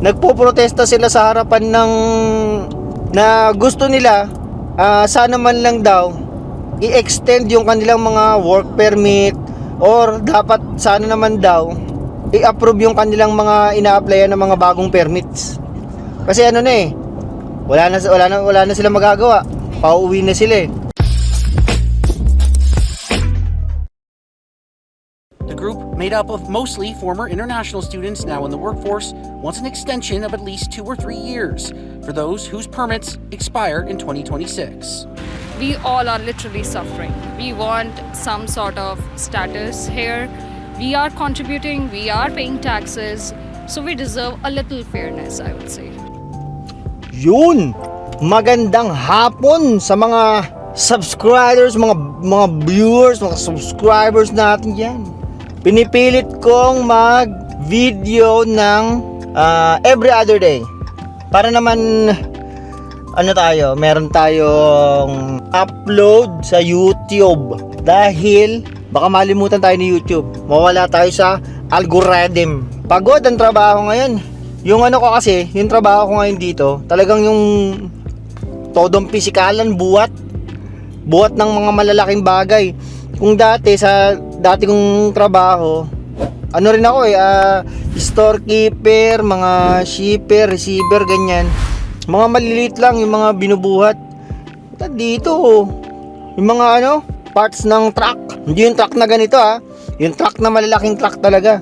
nagpoprotesta sila sa harapan ng na gusto nila sana man lang daw i-extend yung kanilang mga work permit, or dapat sana naman daw i-approve yung kanilang mga ina-applyan ng mga bagong permits. Kasi ano na wala na sila magagawa. Pauwi na sila eh. The group, made up of mostly former international students now in the workforce, wants an extension of at least 2 or 3 years for those whose permits expire in 2026. We all are literally suffering. We want some sort of status here. We are contributing, we are paying taxes, so we deserve a little fairness, I would say. Yun! Magandang hapon sa mga subscribers, mga viewers, mga subscribers natin yan. Pinipilit kong mag-video ng every other day. Para naman meron tayong upload sa YouTube. Dahil baka malimutan tayo ni YouTube. Mawala tayo sa algorithm. Pagod ang trabaho ngayon. Yung trabaho ko ngayon dito, talagang yung todong pisikalan, buhat ng mga malalaking bagay. Kung dati sa dati kong trabaho, rin ako storekeeper, mga shipper, receiver, ganyan. Mga maliliit lang yung mga binubuhat. Dito, yung mga parts ng truck. Hindi yung truck na ganito yung truck na malalaking truck talaga.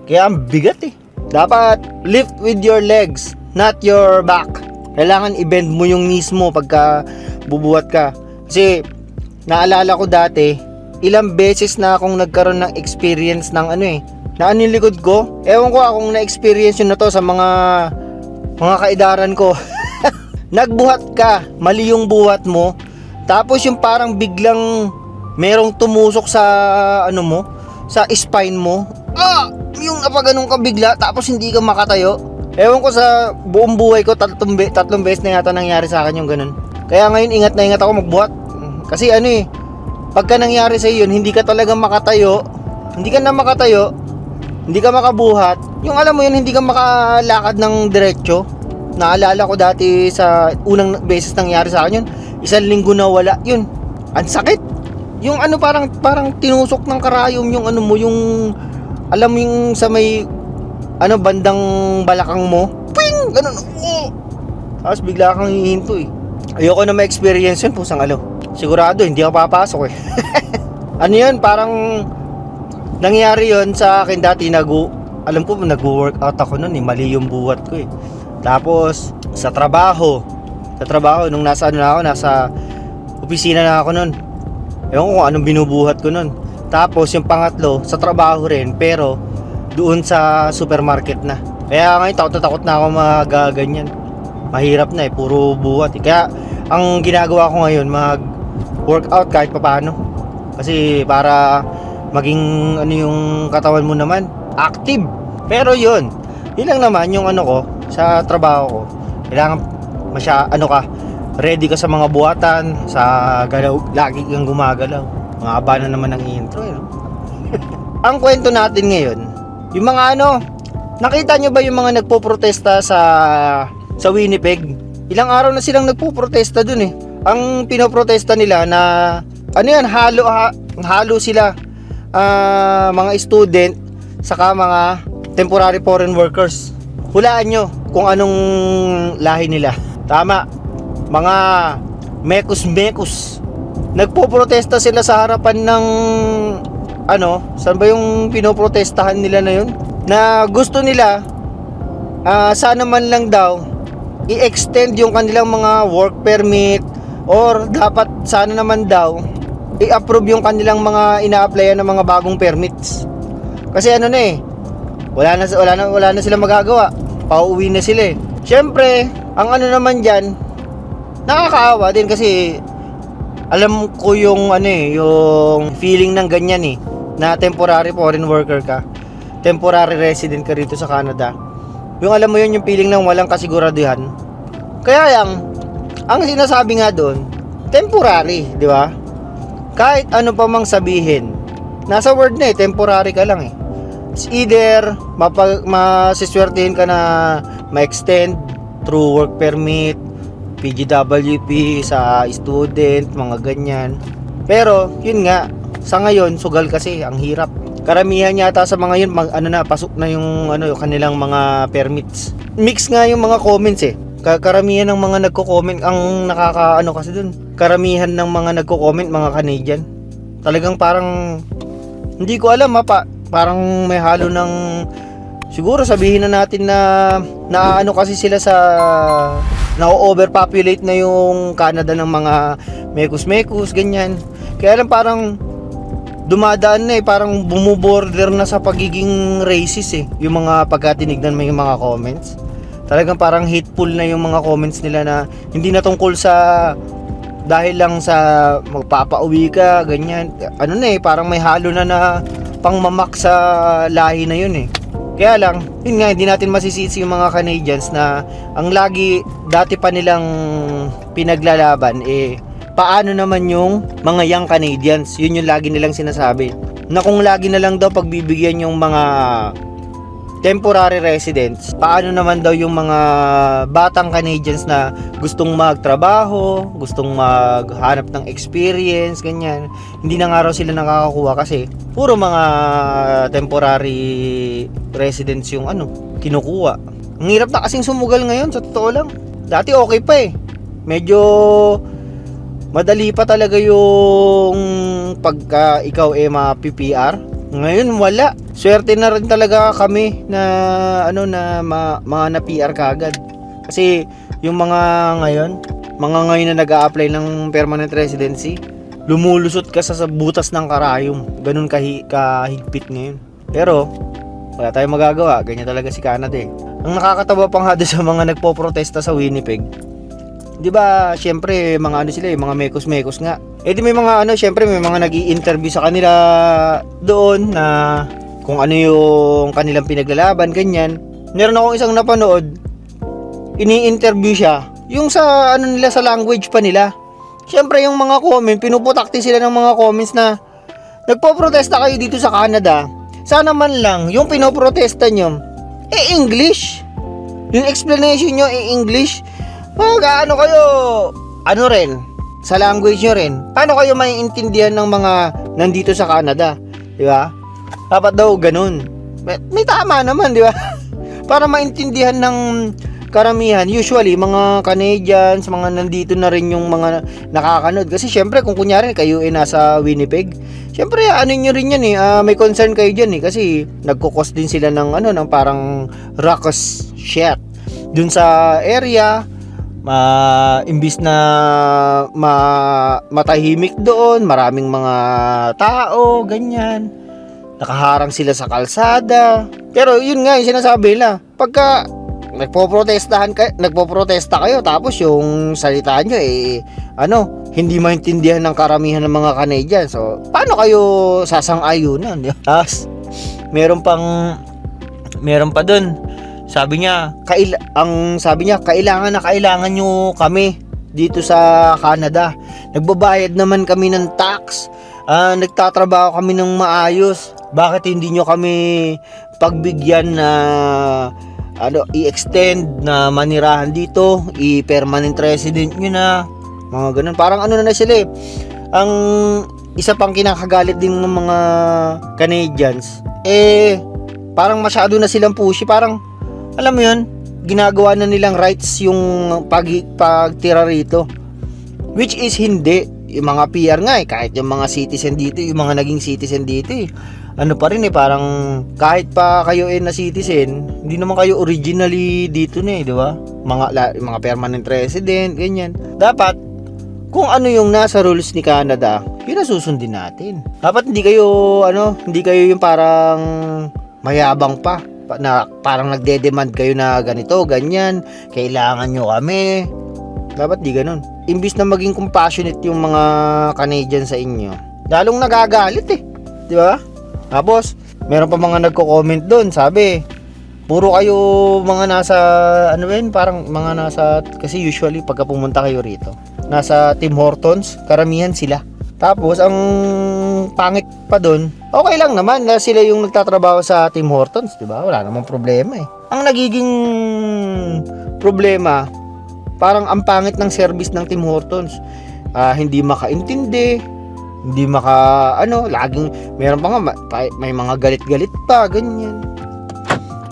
Kaya ang bigat eh. Dapat lift with your legs, not your back. Kailangan i-bend mo yung knees mo pagka bubuhat ka. Kasi naalala ko dati, ilang beses na akong nagkaroon ng experience ng na yung likod ko. Ewan ko kung na-experience yun na to sa mga kaedaran ko. Nagbuhat ka, mali yung buhat mo, tapos yung parang biglang merong tumusok sa sa spine mo. Yung ganun ka bigla, tapos hindi ka makatayo. Ewan ko sa buong buhay ko, tatlong beses na yata nangyari sa akin yung ganun. Kaya ngayon ingat na ingat ako magbuhat. Kasi pagka nangyari sa yun, hindi ka talaga makatayo, hindi ka makabuhat. Yung alam mo yun, hindi ka makalakad ng diretso. Naalala ko dati sa unang beses nangyari sa akin yun, 1 linggo na wala yun. Ang sakit. Yung parang tinusok ng karayom yung yung alam mo yung sa may bandang balakang mo. Ping! Ganun. Tapos bigla kang hihinto eh. Ayoko na ma-experience yun, pusang sigurado hindi ako papasok eh. Yun, parang nangyari yun sa akin dati. Alam ko nag-workout ako nun mali yung buhat ko eh. Tapos sa trabaho nung nasa nasa opisina na ako nun. Ewan ko kung anong binubuhat ko nun. Tapos yung pangatlo sa trabaho rin, pero doon sa supermarket na. Kaya ngayon takot na ako magaganyan. Mahirap na puro buhat eh. Kaya ang ginagawa ko ngayon, mag-workout kahit papaano. Kasi para maging yung katawan mo naman active. Pero yun lang naman yung ko sa trabaho ko. Kailangan ready ka sa mga buhatan, sa galaw, lagi kang gumagalaw. Mahaba na naman ang intro Ang kwento natin ngayon, yung mga nakita nyo ba yung mga nagpoprotesta sa Winnipeg? Ilang araw na silang nagpoprotesta dun eh. Ang pinoprotesta nila na halo sila, mga student saka mga temporary foreign workers. Hulaan nyo kung anong lahi nila. Tama, mga mekus. Nagpoprotesta sila sa harapan ng saan ba yung pinoprotestahan nila na yun? Na gusto nila sana man lang daw i-extend yung kanilang mga work permit, or dapat sana naman daw i-approve yung kanilang mga ina-applyan ng mga bagong permits. Kasi wala na sila magagawa. Pauwi na sila eh. Syempre, ang naman diyan, nakakaawa din kasi alam ko yung yung feeling ng ganyan na temporary foreign worker ka, temporary resident ka rito sa Canada. Yung alam mo yung feeling ng walang kasiguraduhan. Kaya ang sinasabi nga doon, temporary, di ba? Kahit ano pa mang sabihin, nasa word na temporary ka lang It's either masiswertehin ka na ma-extend through work permit, PGWP sa student, mga ganyan. Pero yun nga, sa ngayon sugal kasi ang hirap. Karamihan yata sa mga yun pasok na yung kanilang mga permits. Mix nga yung mga comments eh. Karamihan ng mga nagko-comment ang kasi dun. Karamihan ng mga nagko-comment mga Canadian. Talagang parang hindi ko alam parang may halo ng siguro sabihin na natin na kasi sila sa na-overpopulate na yung Canada ng mga mekus-mekus ganyan. Kaya lang parang dumadaan na parang bumuborder na sa pagiging racist yung mga pagkatinignan mo yung mga comments. Talagang parang hateful na yung mga comments nila na hindi na tungkol sa dahil lang sa magpapauwi ka ganyan. Parang may halo na pangmamak sa lahi na yun Kaya lang, yun nga, hindi natin masisisi yung mga Canadians na ang dati pa nilang pinaglalaban paano naman yung mga young Canadians. Yun yung lagi nilang sinasabi na kung lagi na lang daw pagbibigyan yung mga temporary residents, paano naman daw yung mga batang Canadians na gustong magtrabaho, gustong maghanap ng experience, ganyan. Hindi na nga raw sila nakakakuha kasi puro mga temporary residents yung kinukuha. Ang hirap na kasing sumugal ngayon, sa totoo lang. Dati okay pa medyo madali pa talaga yung pagka ikaw ma-PPR. Ngayon wala. Swerte na rin talaga kami na mga na-PR kagad. Kasi yung mga ngayon na nag-a-apply ng permanent residency, lumulusot ka sa butas ng karayom. Ganun kahigpit ngayon. Pero wala tayong magagawa. Ganyan talaga si Canada Ang nakakatawa pang hado sa mga nagpo-protesta sa Winnipeg, di ba, syempre mga sila mga mekos-mekos nga. Di may mga syempre may mga nag-i-interview sa kanila doon na kung ano yung kanilang pinaglalaban, ganyan. Meron akong isang napanood, ini-interview siya, yung sa nila sa language pa nila. Syempre yung mga comment, pinuputakti sila ng mga comments na nagpo-protesta kayo dito sa Canada. Sana man lang yung pinoprotesta nyo English. Yung explanation nyo English. Kayo rin sa language nyo rin. Paano kayo maiintindihan ng mga nandito sa Canada, di ba? Dapat daw ganun. May tama naman, di ba? Para maintindihan ng karamihan, usually mga Canadians, mga nandito na rin yung mga nakakanood. Kasi syempre kung kunyari kayo nasa Winnipeg, syempre nyo rin yan may concern kayo dyan kasi nagkukos din sila ng ng parang ruckus shit dun sa area. Imbis na matahimik doon, maraming mga tao, ganyan, nakaharang sila sa kalsada. Pero yun nga yung sinasabi nila, pagka nagpoprotesta kayo tapos yung salita nyo hindi maintindihan ng karamihan ng mga Canadian, so paano kayo sasang-ayunan? Tapos meron pa dun. Sabi niya, kailangan nyo kami dito sa Canada. Nagbabayad naman kami ng tax. Nagtatrabaho kami ng maayos. Bakit hindi nyo kami pagbigyan na i-extend na manirahan dito, i-permanent resident nyo na, mga ganun. Parang na sila ang isa pang kinakagalit din ng mga Canadians parang masyado na silang pushy. Parang alam mo yun, ginagawa na nilang rights yung pagtira rito, which is hindi. Yung mga PR nga kahit yung mga citizen dito, yung mga naging citizen dito pa rin parang kahit pa kayo na citizen, hindi naman kayo originally dito na di ba? Mga permanent resident, ganyan. Dapat kung ano yung nasa rules ni Canada, yun na susundin natin. Dapat hindi kayo yung parang mayabang pa na parang nagde-demand kayo na ganito, ganyan, kailangan nyo kami. Dapat di ganun. Imbis na maging compassionate yung mga Canadian sa inyo, lalong nagagalit di ba? Tapos meron pa mga nagko-comment doon, sabi puro kayo mga nasa parang mga nasa, kasi usually pagka pumunta kayo rito nasa Tim Hortons, karamihan sila. Tapos ang pangit pa doon, okay lang naman na sila yung nagtatrabaho sa Tim Hortons, di ba? Wala namang problema eh. Ang nagiging problema, parang ang pangit ng service ng Tim Hortons. Hindi makaintindi, hindi laging meron pa nga may mga galit-galit pa, ganyan.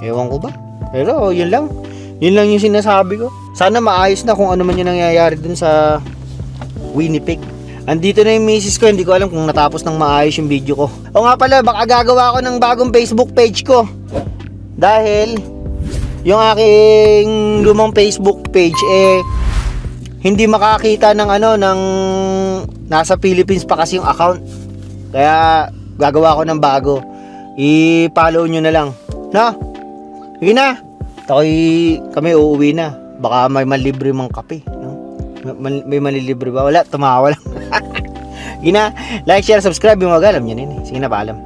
Ewan ko ba? Pero yun lang yung sinasabi ko. Sana maayos na kung ano man yung nangyayari dun sa Winnipeg. Andito na yung misis ko, hindi ko alam kung natapos ng maayos yung video ko. O nga pala, baka gagawa ako ng bagong Facebook page ko. Dahil yung aking lumang Facebook page hindi makakita ng ng nasa Philippines pa kasi yung account. Kaya gagawa ko ng bago. I-follow nyo na lang. Na? Sige na. Kami uuwi na. Baka may malibre mang kape, no? May malilibre ba? Wala, tumawa lang. Sige na, like, share, subscribe yung mga alam nyo na yun. Sige na, paalam.